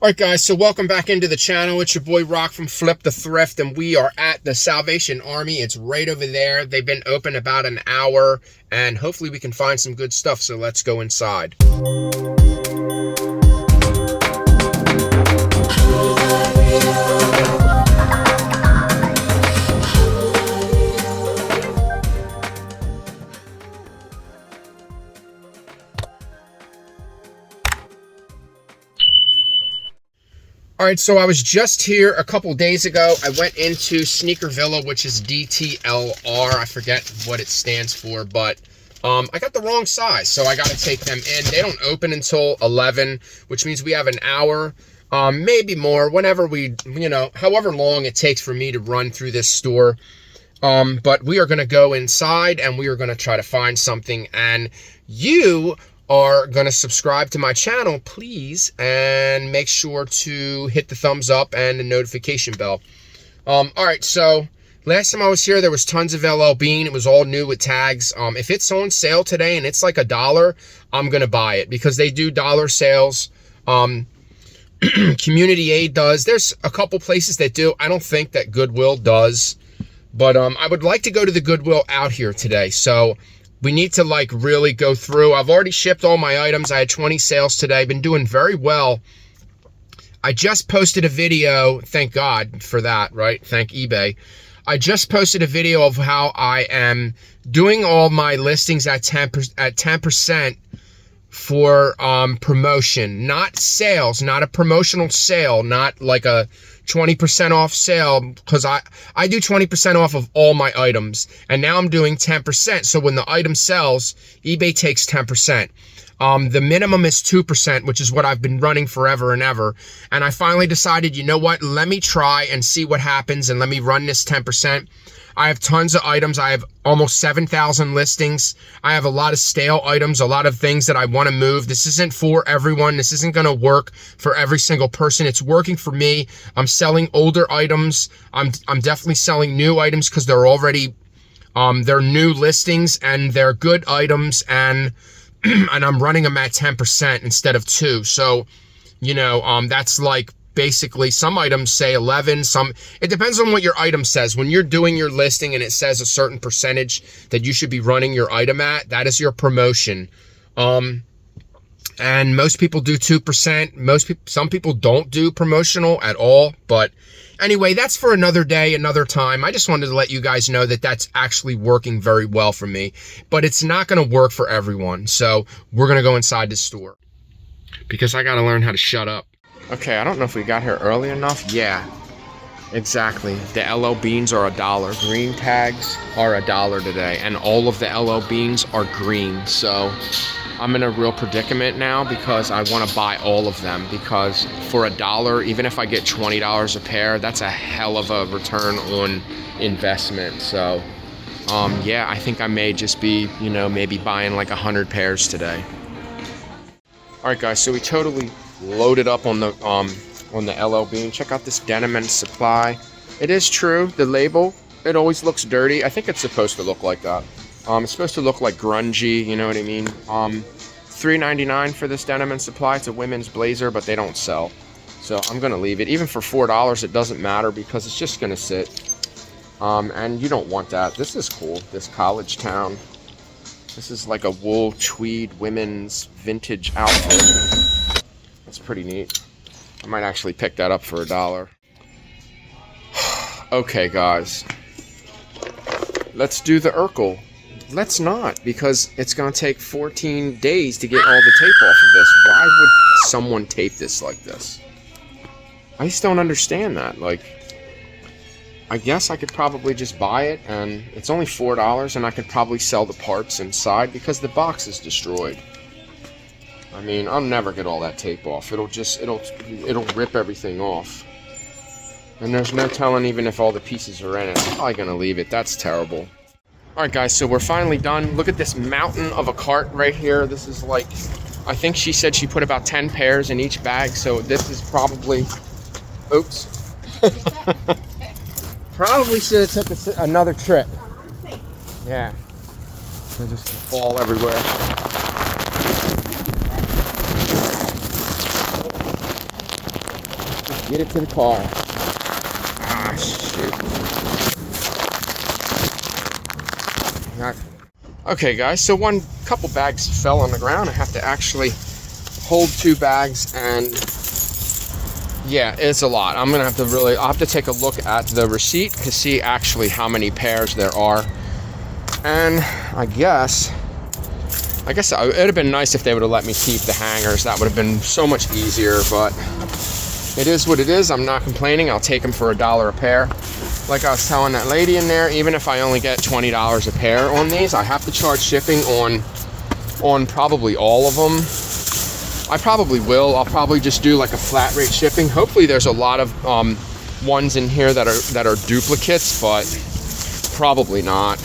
Alright guys, so welcome back into the channel. It's your boy Rock from Flip the Thrift, and we are at the Salvation Army. It's right over there. They've been open about an hour, and hopefully we can find some good stuff, so let's go inside. All right, so I was just here a couple days ago. I went into Sneaker Villa, which is DTLR. I forget what it stands for, but I got the wrong size, so I got to take them in. They don't open until 11, which means we have an hour, maybe more, whenever we, however long it takes for me to run through this store. But we are going to go inside, and we are going to try to find something, and you are going to subscribe to my channel, please, and make sure to hit the thumbs up and the notification bell. All right, so last time I was here, there was tons of LL Bean. It was all new with tags. If it's on sale today and it's like $1, I'm going to buy it because they do dollar sales. Community Aid does. There's a couple places that do. I don't think that Goodwill does, but I would like to go to the Goodwill out here today, so we need to like really go through. I've already shipped all my items. I had 20 sales today. Been doing very well. I just posted a video. Thank God for that, right? Thank eBay. I just posted a video of how I am doing all my listings at 10% for promotion, not sales, not a promotional sale, not like a 20% off sale, because I do 20% off of all my items, and now I'm doing 10%. So when the item sells, eBay takes 10%. The minimum is 2%, which is what I've been running forever and ever. And I finally decided, you know what? Let me try and see what happens, and let me run this 10%. I have tons of items. I have almost 7,000 listings. I have a lot of stale items, a lot of things that I want to move. This isn't for everyone. This isn't going to work for every single person. It's working for me. I'm selling older items. I'm definitely selling new items because they're already, they're new listings and they're good items, and and I'm running them at 10% instead of 2. So, that's like, basically, some items say 11, it depends on what your item says. When you're doing your listing and it says a certain percentage that you should be running your item at, that is your promotion. And most people do 2%. Some people don't do promotional at all. But anyway, that's for another day, another time. I just wanted to let you guys know that that's actually working very well for me, but it's not going to work for everyone. So we're going to go inside the store because I got to learn how to shut up. Okay, I don't know if we got here early enough. Yeah, exactly. The LL Beans are $1. Green tags are $1 today, and all of the LL Beans are green. So I'm in a real predicament now because I want to buy all of them, because for $1, even if I get $20 a pair, that's a hell of a return on investment. So yeah, I think I may just be, maybe buying like 100 pairs today. All right, guys, so we totally loaded up on the LL Bean. Check out this Denim and Supply. It is true, the label, it always looks dirty. I think it's supposed to look like that. It's supposed to look like grungy, you know what I mean? $3.99 for this Denim and Supply. It's a women's blazer, but they don't sell, so I'm gonna leave it. Even for $4, it doesn't matter because it's just gonna sit. And you don't want that. This is cool, this College Town. This is like a wool tweed women's vintage outfit. That's pretty neat. I might actually pick that up for $1. Okay, guys. Let's do the Urkel. Let's not, because it's going to take 14 days to get all the tape off of this. Why would someone tape this like this? I just don't understand that. Like, I guess I could probably just buy it, and it's only $4, and I could probably sell the parts inside because the box is destroyed. I mean, I'll never get all that tape off. It'll rip everything off. And there's no telling even if all the pieces are in it. I'm probably gonna leave it. That's terrible. Alright guys, so we're finally done. Look at this mountain of a cart right here. This is like, I think she said she put about 10 pairs in each bag, so this is probably, oops. Probably should have took another trip. Yeah. They just fall everywhere. Get it to the car. Ah, shoot. Okay, guys, so couple bags fell on the ground. I have to actually hold 2 bags, and yeah, it's a lot. I'll have to take a look at the receipt to see actually how many pairs there are. And I guess it would have been nice if they would have let me keep the hangers. That would have been so much easier, but it is what it is. I'm not complaining. I'll take them for $1 a pair. Like I was telling that lady in there, even if I only get $20 a pair on these, I have to charge shipping on probably all of them. I probably will. I'll probably just do like a flat rate shipping. Hopefully there's a lot of ones in here that are duplicates, but probably not.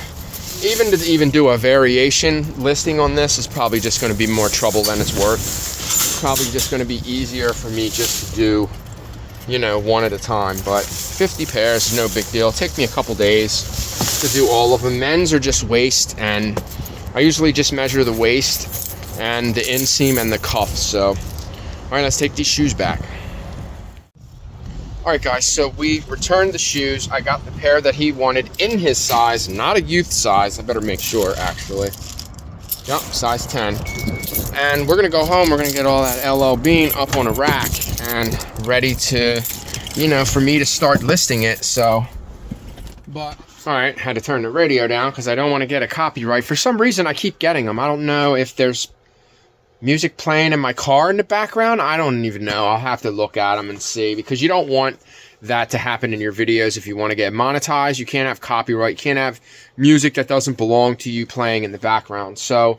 Even to do a variation listing on this is probably just going to be more trouble than it's worth. Probably just going to be easier for me just to do, one at a time. But 50 pairs is no big deal. It'll take me a couple days to do all of them. Men's are just waist, and I usually just measure the waist and the inseam and the cuff. So, all right, let's take these shoes back. All right, guys, so we returned the shoes. I got the pair that he wanted in his size, not a youth size. I better make sure, actually. Yep, size 10. And we're gonna go home. We're gonna get all that LL Bean up on a rack and ready to, for me to start listing it. So, but all right, had to turn the radio down because I don't want to get a copyright. For some reason, I keep getting them. I don't know if there's music playing in my car in the background. I don't even know. I'll have to look at them and see, because you don't want that to happen in your videos. If you want to get monetized, you can't have copyright. You can't have music that doesn't belong to you playing in the background. So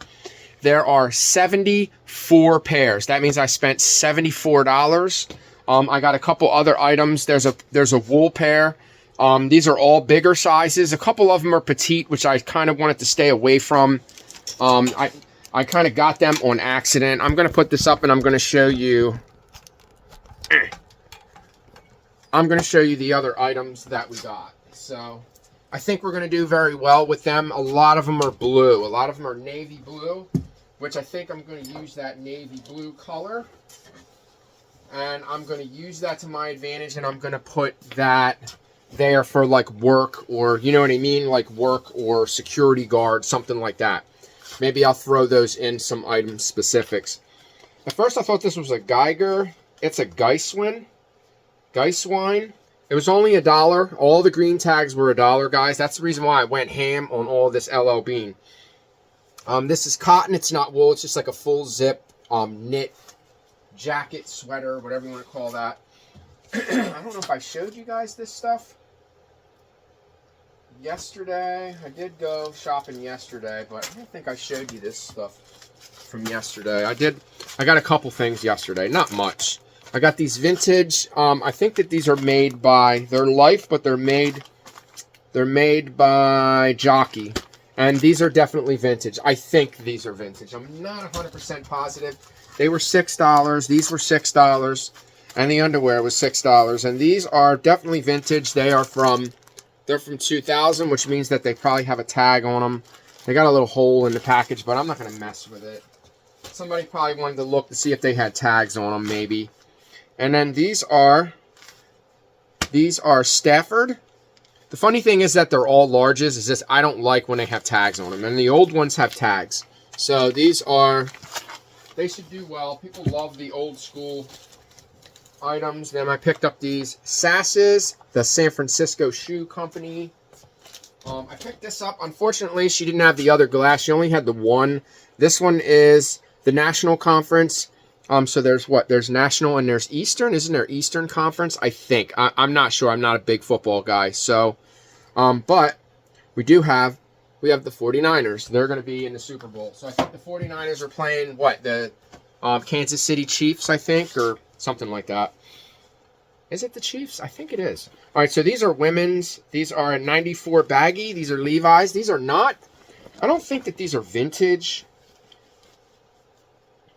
there are 74 pairs. That means I spent $74. I got a couple other items. There's a wool pair. These are all bigger sizes. A couple of them are petite, which I kind of wanted to stay away from. I kind of got them on accident. I'm going to put this up and I'm going to show you. I'm going to show you the other items that we got. So I think we're going to do very well with them. A lot of them are blue. A lot of them are navy blue, which I think I'm going to use that navy blue color. And I'm going to use that to my advantage, and I'm going to put that there for like work, or you know what I mean? Like work or security guard, something like that. Maybe I'll throw those in some item specifics. At first I thought this was a Geiger. It's a Geisswein. It was only $1. All the green tags were $1, guys. That's the reason why I went ham on all this LL Bean. This is cotton. It's not wool. It's just like a full zip knit jacket, sweater, whatever you want to call that. I don't know if I showed you guys this stuff yesterday. I did go shopping yesterday, but I don't think I showed you this stuff from yesterday. I got a couple things yesterday, not much. I got these vintage. I think that these are made by, they're Life, but they're made by Jockey, and these are definitely vintage. I think these are vintage. I'm not 100% positive. They were $6. These were $6, and the underwear was $6. And these are definitely vintage. They're from 2000, which means that they probably have a tag on them. They got a little hole in the package, but I'm not going to mess with it. Somebody probably wanted to look to see if they had tags on them, maybe. And then these are Stafford. The funny thing is that they're all larges. Is just I don't like when they have tags on them, and the old ones have tags. So these are, they should do well. People love the old school items. Then I picked up these Sasses, the San Francisco Shoe Company. I picked this up. Unfortunately, she didn't have the other glass. She only had the one. This one is the National Conference. So there's what? There's National and there's Eastern. Isn't there Eastern Conference? I think. I'm not sure. I'm not a big football guy. So, but we have the 49ers. They're going to be in the Super Bowl. So I think the 49ers are playing, what? The Kansas City Chiefs, I think, or something like that. Is it the Chiefs? I think it is. All right, so these are women's. These are a 94 baggy. These are Levi's. These are not, I don't think that these are vintage.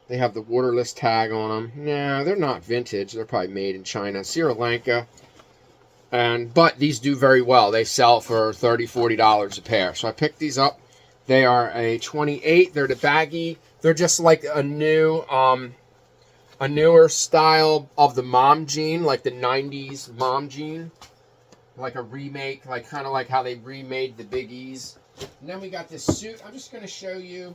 They have the waterless tag on them. No, they're not vintage. They're probably made in China. Sri Lanka. But these do very well. They sell for $30, $40 a pair. So I picked these up. They are a 28. They're the baggy. They're just like a new a newer style of the mom jean, like the 90s mom jean. Like a remake, like kind of like how they remade the Big E's. And then we got this suit. I'm just going to show you.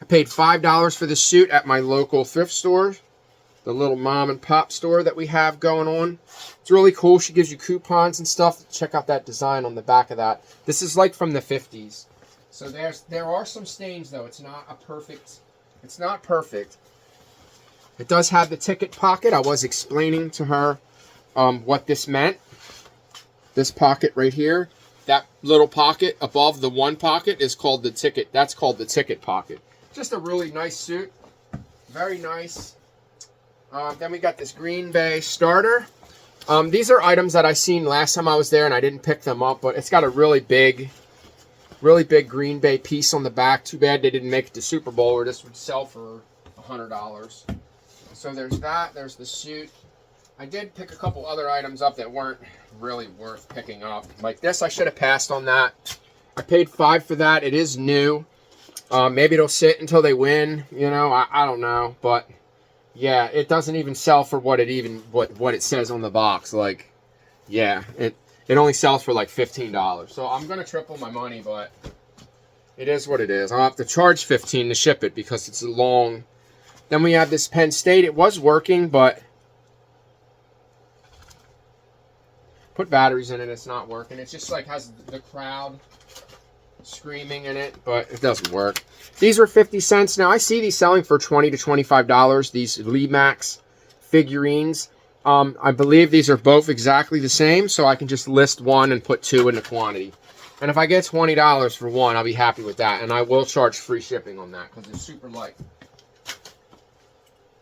I paid $5 for the suit at my local thrift store. The little mom and pop store that we have going on. It's really cool. She gives you coupons and stuff. Check out that design on the back of that. This is like from the 50s. So there are some stains though. It's not perfect. It does have the ticket pocket. I was explaining to her what this meant. This pocket right here, that little pocket above the one pocket is called the ticket. That's called the ticket pocket. Just a really nice suit. Very nice. Then we got this Green Bay starter. These are items that I seen last time I was there and I didn't pick them up, but it's got a really big Green Bay piece on the back. Too bad they didn't make it to Super Bowl or this would sell for $100. So there's that. There's the suit. I did pick a couple other items up that weren't really worth picking up. Like this, I should have passed on that. I paid $5 for that. It is new. Maybe it'll sit until they win. You know, I don't know. But yeah, it doesn't even sell for what it says on the box. Like, yeah, it only sells for like $15. So I'm gonna triple my money, but it is what it is. I'll have to charge $15 to ship it because it's long. Then we have this Penn State. It was working, but put batteries in it, it's not working. It's just like has the crowd screaming in it, but it doesn't work. These are 50 cents. Now I see these selling for $20 to $25, these Lee Max figurines. I believe these are both exactly the same, so I can just list one and put two in the quantity. And if I get $20 for one, I'll be happy with that. And I will charge free shipping on that because it's super light.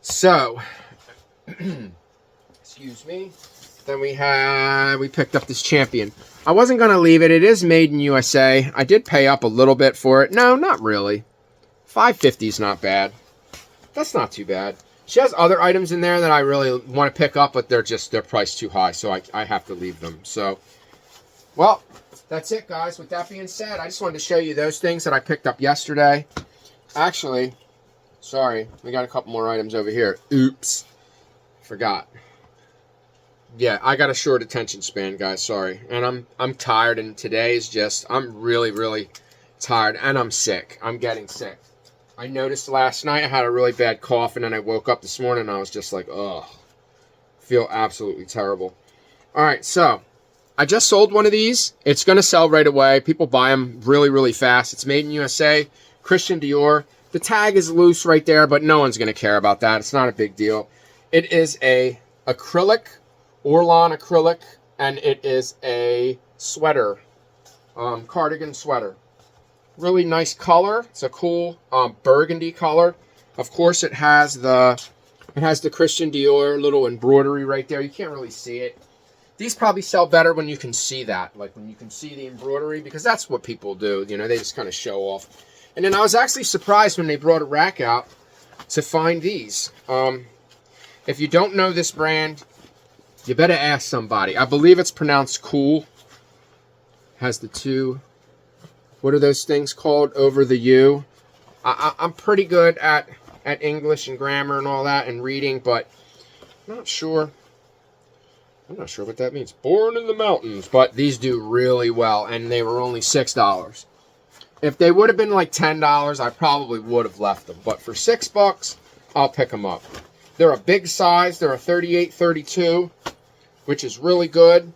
So, excuse me. Then we picked up this Champion. I wasn't going to leave it. It is made in USA. I did pay up a little bit for it. No, not really. $5.50 is not bad. That's not too bad. She has other items in there that I really want to pick up, but they're priced too high, so I have to leave them. So, well, that's it, guys. With that being said, I just wanted to show you those things that I picked up yesterday. Actually, sorry, we got a couple more items over here. Oops. Forgot. Yeah, I got a short attention span, guys. Sorry. And I'm tired, and today is just, I'm really, really tired, and I'm sick. I'm getting sick. I noticed last night I had a really bad cough, and then I woke up this morning, and I was just like, ugh. Feel absolutely terrible. All right, so I just sold one of these. It's going to sell right away. People buy them really, really fast. It's made in USA. Christian Dior. The tag is loose right there, but no one's going to care about that. It's not a big deal. It is a acrylic, Orlon acrylic, and it is a sweater, cardigan sweater. Really nice color. It's a cool burgundy color. Of course, it has the Christian Dior little embroidery right there. You can't really see it. These probably sell better when you can see that, like when you can see the embroidery, because that's what people do. You know, they just kind of show off. And then I was actually surprised when they brought a rack out to find these. If you don't know this brand, you better ask somebody. I believe it's pronounced Cool. Has the two, what are those things called over the U? I'm pretty good at English and grammar and all that and reading, but I'm not sure what that means. Born in the mountains, but these do really well, and they were only $6. If they would have been like $10, I probably would have left them, but for $6, I'll pick them up. They're a big size. They're a 38-32, which is really good.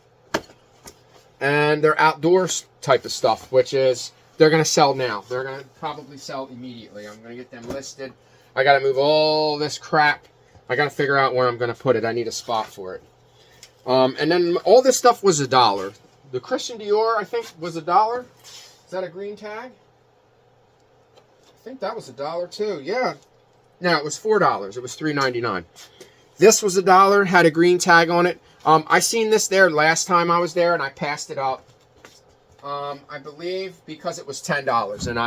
And they're outdoors type of stuff, which is, they're going to sell now. They're going to probably sell immediately. I'm going to get them listed. I got to move all this crap. I got to figure out where I'm going to put it. I need a spot for it. And then all this stuff was $1. The Christian Dior, I think, was $1. Is that a green tag? I think that was $1 too. Yeah. No, it was $4. It was $3.99. This was $1, had a green tag on it. I seen this there last time I was there, and I passed it up. I believe because it was $10, and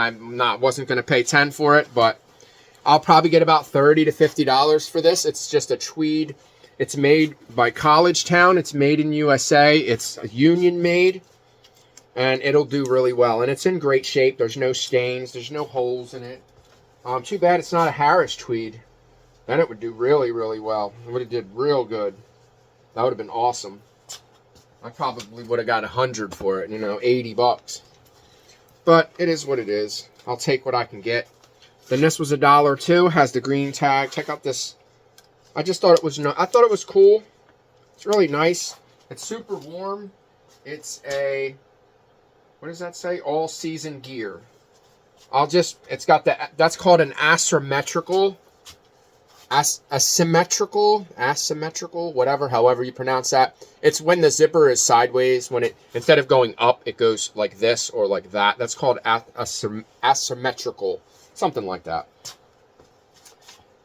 I wasn't going to pay $10 for it, but I'll probably get about $30 to $50 for this. It's just a tweed. It's made by College Town. It's made in USA. It's union made, and it'll do really well. And it's in great shape. There's no stains. There's no holes in it. Too bad it's not a Harris tweed. then it would do really, really well. It would have did real good. That would have been awesome. I probably would have got 100 for it, you know, 80 bucks. But it is what it is. I'll take what I can get. Then this was $1 too. Has the green tag. Check out this. I just thought it was I thought it was cool. It's really nice. It's super warm. It's a, what does that say? All season gear. It's got that's called an asymmetrical, whatever, however you pronounce that. It's when the zipper is sideways, when it, instead of going up, it goes like this or like that. That's called asymmetrical, something like that.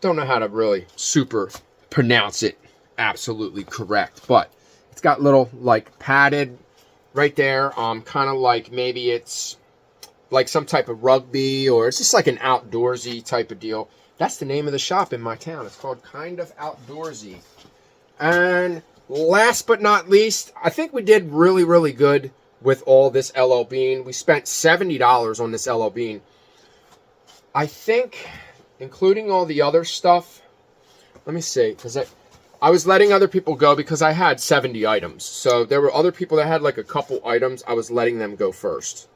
Don't know how to really super pronounce it absolutely correct, but it's got little like padded right there, kind of like maybe it's like some type of rugby, or it's just like an outdoorsy type of deal. That's the name of the shop in my town. It's called Kind of Outdoorsy. And last but not least, I think we did really, really good with all this LL Bean. We spent $70 on this LL Bean. I think, including all the other stuff, let me see, because I was letting other people go because I had 70 items. So there were other people that had like a couple items. I was letting them go first.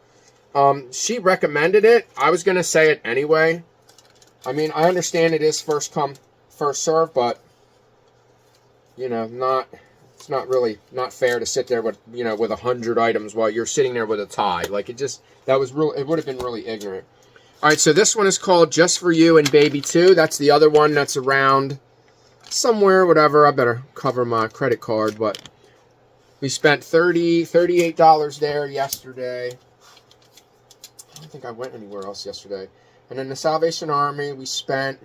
She recommended it. I was going to say it anyway. I mean, I understand it is first come, first serve, but, you know, it's not really, not fair to sit there with, you know, with 100 items while you're sitting there with a tie. Like, it would have been really ignorant. All right, so this one is called Just For You and Baby 2. That's the other one that's around somewhere, whatever. I better cover my credit card, but we spent $38 there yesterday. I don't think I went anywhere else yesterday. And then the Salvation Army, we spent,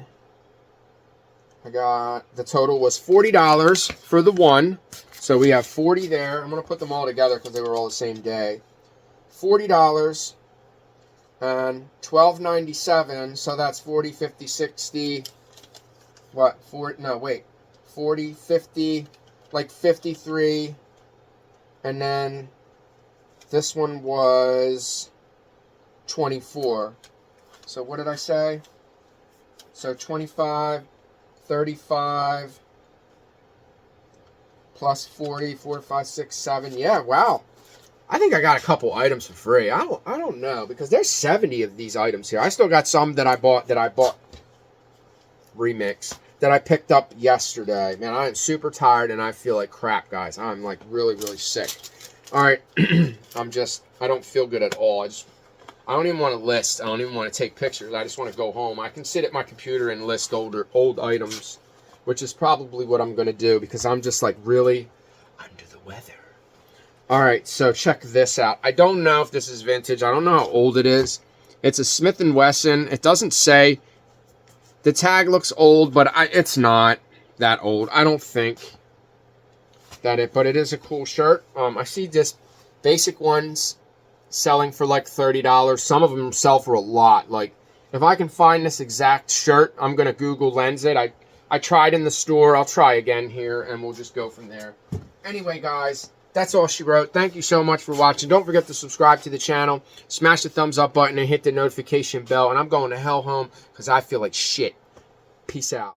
the total was $40 for the one. So we have 40 there. I'm going to put them all together because they were all the same day. $40 and $12.97. So that's 40, 50, 60. What? 40, 50, like 53. And then this one was 24. So what did I say? So 25, 35, plus 40, 4, 5, 6, 7. Yeah, wow. I think I got a couple items for free. I don't know, because there's 70 of these items here. I still got some that I bought remix that I picked up yesterday. Man, I am super tired and I feel like crap, guys. I'm like really, really sick. All right. I don't feel good at all. I don't even want to list. I don't even want to take pictures. I just want to go home. I can sit at my computer and list old items, which is probably what I'm going to do because I'm just like really under the weather. All right, so check this out. I don't know if this is vintage. I don't know how old it is. It's a Smith & Wesson. It doesn't say. The tag looks old, but it's not that old. I don't think but it is a cool shirt. I see just basic ones selling for like $30. Some of them sell for a lot. Like, if I can find this exact shirt, I'm going to Google Lens it. I tried in the store. I'll try again here, and we'll just go from there. Anyway, guys, that's all she wrote. Thank you so much for watching. Don't forget to subscribe to the channel. Smash the thumbs up button and hit the notification bell. And I'm going to hell home because I feel like shit. Peace out.